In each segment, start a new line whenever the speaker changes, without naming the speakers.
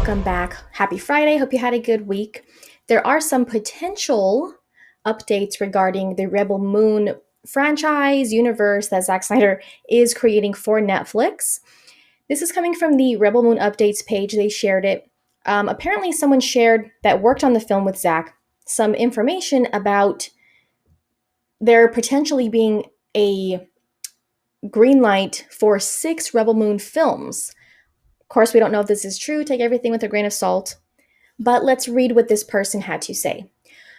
welcome back. Happy Friday. Hope you had a good week. There are some potential updates regarding the Rebel Moon franchise universe that Zack Snyder is creating for Netflix. This is coming from the Rebel Moon updates page. They shared it. Apparently, someone shared that worked on the film with Zack some information about there potentially being a green light for 6 Rebel Moon films. Of course, we don't know if this is true. Take everything with a grain of salt. But let's read what this person had to say.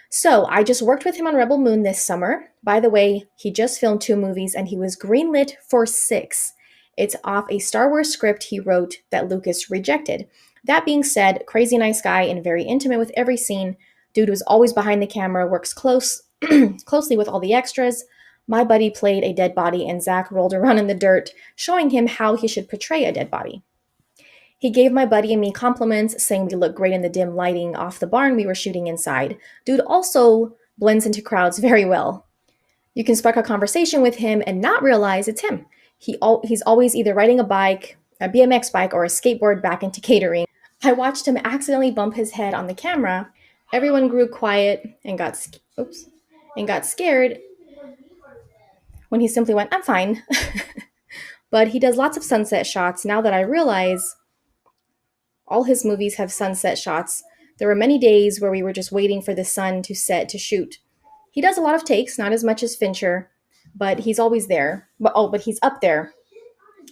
So, I just worked with him on Rebel Moon this summer. By the way, he just filmed 2 movies and he was greenlit for 6. It's off a Star Wars script he wrote that Lucas rejected. That being said, crazy nice guy and very intimate with every scene. Dude was always behind the camera, works closely with all the extras. My buddy played a dead body and Zack rolled around in the dirt, showing him how he should portray a dead body. He gave my buddy and me compliments, saying we look great in the dim lighting off the barn we were shooting inside. Dude also blends into crowds very well. You can spark a conversation with him and not realize it's him. He's always either riding a bike, a BMX bike, or a skateboard back into catering. I watched him accidentally bump his head on the camera. Everyone grew quiet and got scared when he simply went, "I'm fine." But he does lots of sunset shots. Now that I realize all his movies have sunset shots, there were many days where we were just waiting for the sun to set to shoot. He does a lot of takes, not as much as Fincher, but he's always there. But he's up there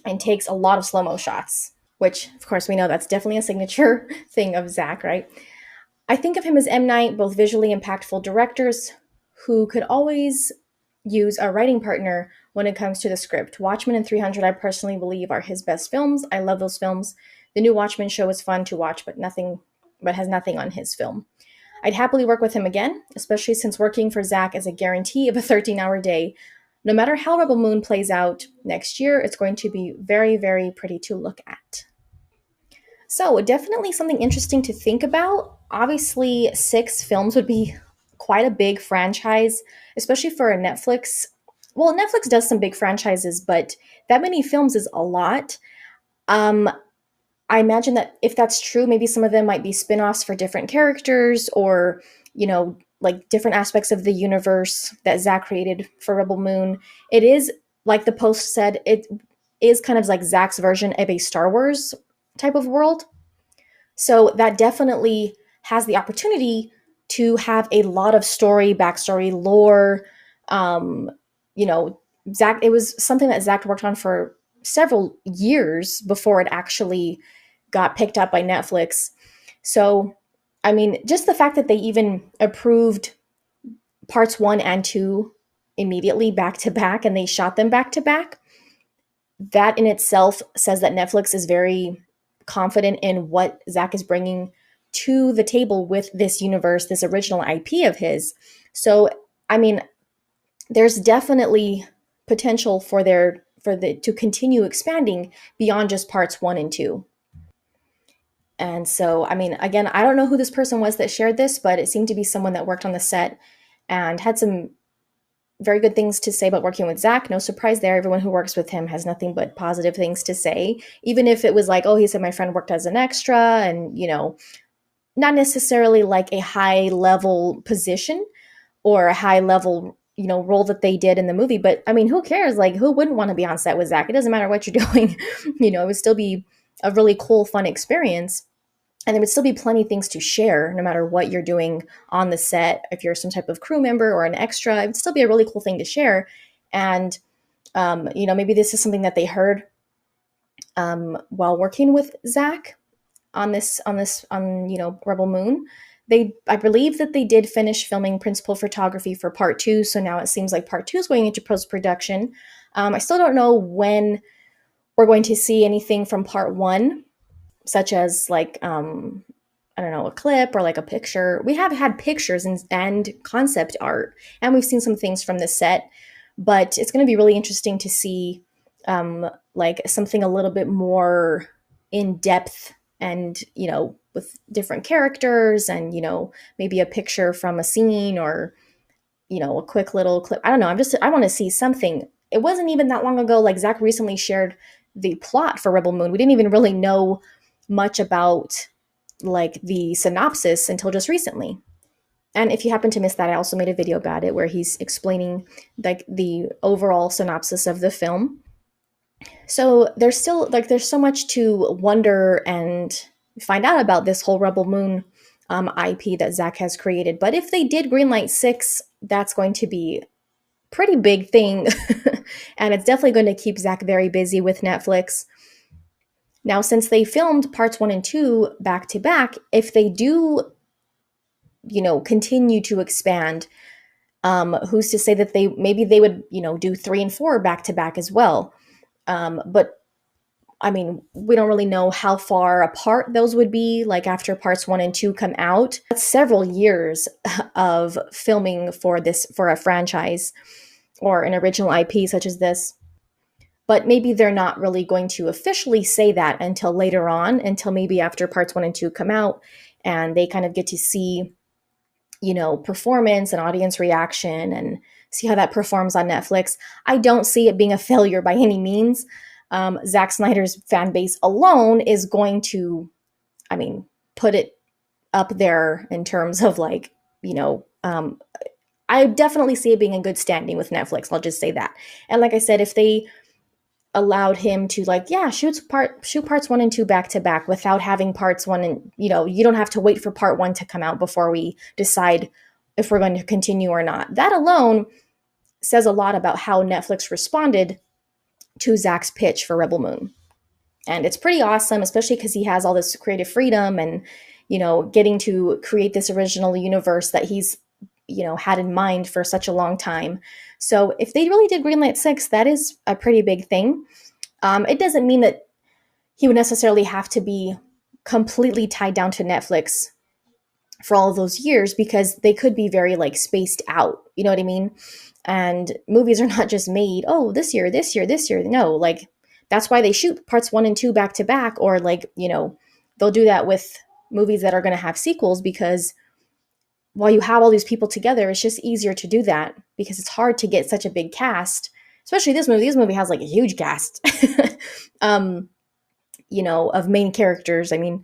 and takes a lot of slow-mo shots, which, of course, we know that's definitely a signature thing of Zack, right? I think of him as M. Night, both visually impactful directors who could always use a writing partner when it comes to the script. Watchmen and 300, I personally believe, are his best films. I love those films. The new Watchmen show is fun to watch, but has nothing on his film. I'd happily work with him again, especially since working for Zack is a guarantee of a 13-hour day. No matter how Rebel Moon plays out next year, it's going to be very, very pretty to look at. So, definitely something interesting to think about. Obviously, 6 films would be quite a big franchise, especially for a Netflix. Well, Netflix does some big franchises, but that many films is a lot. I imagine that if that's true, maybe some of them might be spin-offs for different characters or, like different aspects of the universe that Zack created for Rebel Moon. It is, like the post said, it is kind of like Zack's version of a Star Wars type of world. So that definitely has the opportunity to have a lot of story, backstory, lore. Zack, it was something that Zack worked on for several years before it actually got picked up by Netflix. So, I mean, just the fact that they even approved parts 1 and 2 immediately back to back and they shot them back to back, that in itself says that Netflix is very confident in what Zack is bringing to the table with this universe, this original IP of his. So, I mean, there's definitely potential to continue expanding beyond just parts 1 and 2. And so, I mean, again, I don't know who this person was that shared this, but it seemed to be someone that worked on the set and had some very good things to say about working with Zack. No surprise there. Everyone who works with him has nothing but positive things to say. Even if it was like, oh, he said my friend worked as an extra and, not necessarily like a high level position or a high level, role that they did in the movie. But I mean, who cares? Like, who wouldn't want to be on set with Zack? It doesn't matter what you're doing. It would still be a really cool, fun experience. And there would still be plenty of things to share no matter what you're doing on the set. If you're some type of crew member or an extra, it would still be a really cool thing to share. And, maybe this is something that they heard while working with Zack on Rebel Moon. I believe that they did finish filming principal photography for part 2. So now it seems like part 2 is going into post-production. I still don't know when we're going to see anything from part 1, such as like, a clip or like a picture. We have had pictures and concept art, and we've seen some things from the set, but it's going to be really interesting to see like something a little bit more in depth and, with different characters and, maybe a picture from a scene or, a quick little clip. I don't know. I want to see something. It wasn't even that long ago. Like Zack recently shared the plot for Rebel Moon. We didn't even really know much about like the synopsis until just recently. And if you happen to miss that, I also made a video about it where he's explaining like the overall synopsis of the film. So there's still like there's so much to wonder and find out about this whole Rebel Moon IP that Zack has created. But if they did greenlight 6, that's going to be pretty big thing. And it's definitely going to keep Zack very busy with Netflix. Now, since they filmed parts 1 and 2 back to back, if they do, continue to expand, who's to say that they would, do 3 and 4 back to back as well. But I mean, we don't really know how far apart those would be, like after parts 1 and 2 come out. That's several years of filming for a franchise or an original IP such as this. But maybe they're not really going to officially say that until later on, until maybe after parts 1 and 2 come out and they kind of get to see, performance and audience reaction and see how that performs on Netflix. I don't see it being a failure by any means. Zack Snyder's fan base alone is going to, put it up there in terms of like, I definitely see it being in good standing with Netflix. I'll just say that. And like I said, if they allowed him to shoot parts 1 and 2 back to back without having parts 1 and, you don't have to wait for part 1 to come out before we decide if we're going to continue or not. That alone says a lot about how Netflix responded to Zack's pitch for Rebel Moon. And it's pretty awesome, especially because he has all this creative freedom and, getting to create this original universe that he's, had in mind for such a long time. So if they really did greenlight 6, that is a pretty big thing. It doesn't mean that he would necessarily have to be completely tied down to Netflix for all of those years, because they could be very like spaced out. You know what I mean? And movies are not just made, this year. No, like that's why they shoot parts 1 and 2 back to back, or like, they'll do that with movies that are going to have sequels, because while you have all these people together, it's just easier to do that because it's hard to get such a big cast, especially this movie. This movie has like a huge cast, of main characters. I mean,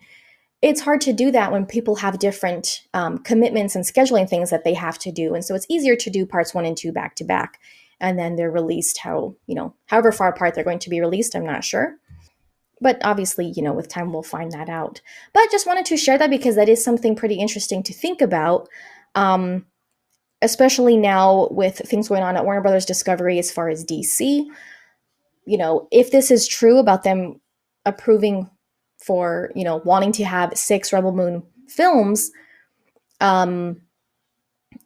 it's hard to do that when people have different commitments and scheduling things that they have to do. And so it's easier to do parts 1 and 2 back to back. And then they're released however far apart they're going to be released, I'm not sure. But obviously, with time we'll find that out. But just wanted to share that because that is something pretty interesting to think about, especially now with things going on at Warner Brothers Discovery as far as DC. If this is true about them approving for, wanting to have 6 Rebel Moon films,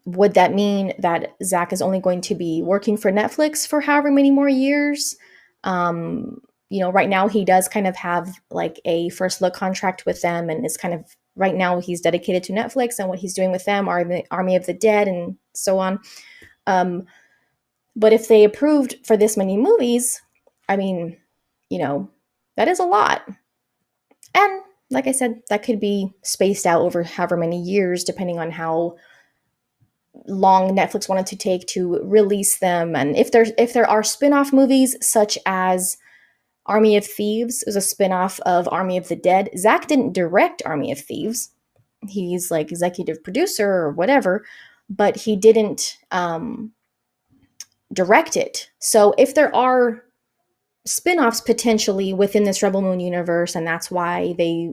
would that mean that Zack is only going to be working for Netflix for however many more years? Right now he does kind of have like a first look contract with them, and is kind of right now he's dedicated to Netflix and what he's doing with them are the Army of the Dead and so on. But if they approved for this many movies, that is a lot. And like I said, that could be spaced out over however many years, depending on how long Netflix wanted to take to release them. And if there are spin-off movies such as Army of Thieves is a spin-off of Army of the Dead. Zack didn't direct Army of Thieves. He's like executive producer or whatever, but he didn't direct it. So if there are spin-offs potentially within this Rebel Moon universe, and that's why they,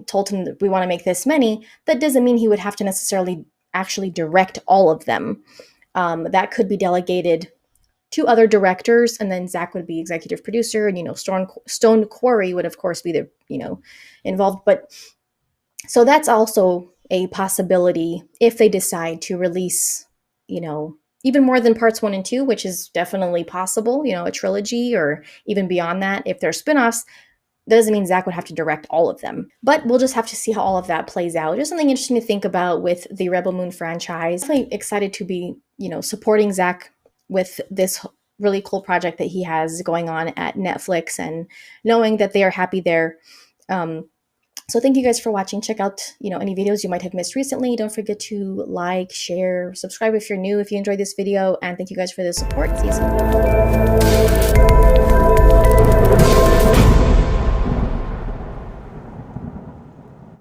told him that we want to make this many, that doesn't mean he would have to necessarily actually direct all of them. That could be delegated to other directors, and then Zack would be executive producer, and Stone Quarry would of course be the involved. But so that's also a possibility if they decide to release even more than parts 1 and 2, which is definitely possible. A trilogy or even beyond that. If they're spinoffs, that doesn't mean Zack would have to direct all of them. But we'll just have to see how all of that plays out. Just something interesting to think about with the Rebel Moon franchise. Definitely excited to be supporting Zack with this really cool project that he has going on at Netflix, and knowing that they are happy there. So thank you guys for watching. Check out, any videos you might have missed recently. Don't forget to like, share, subscribe if you're new, if you enjoyed this video, and thank you guys for the support. See you soon.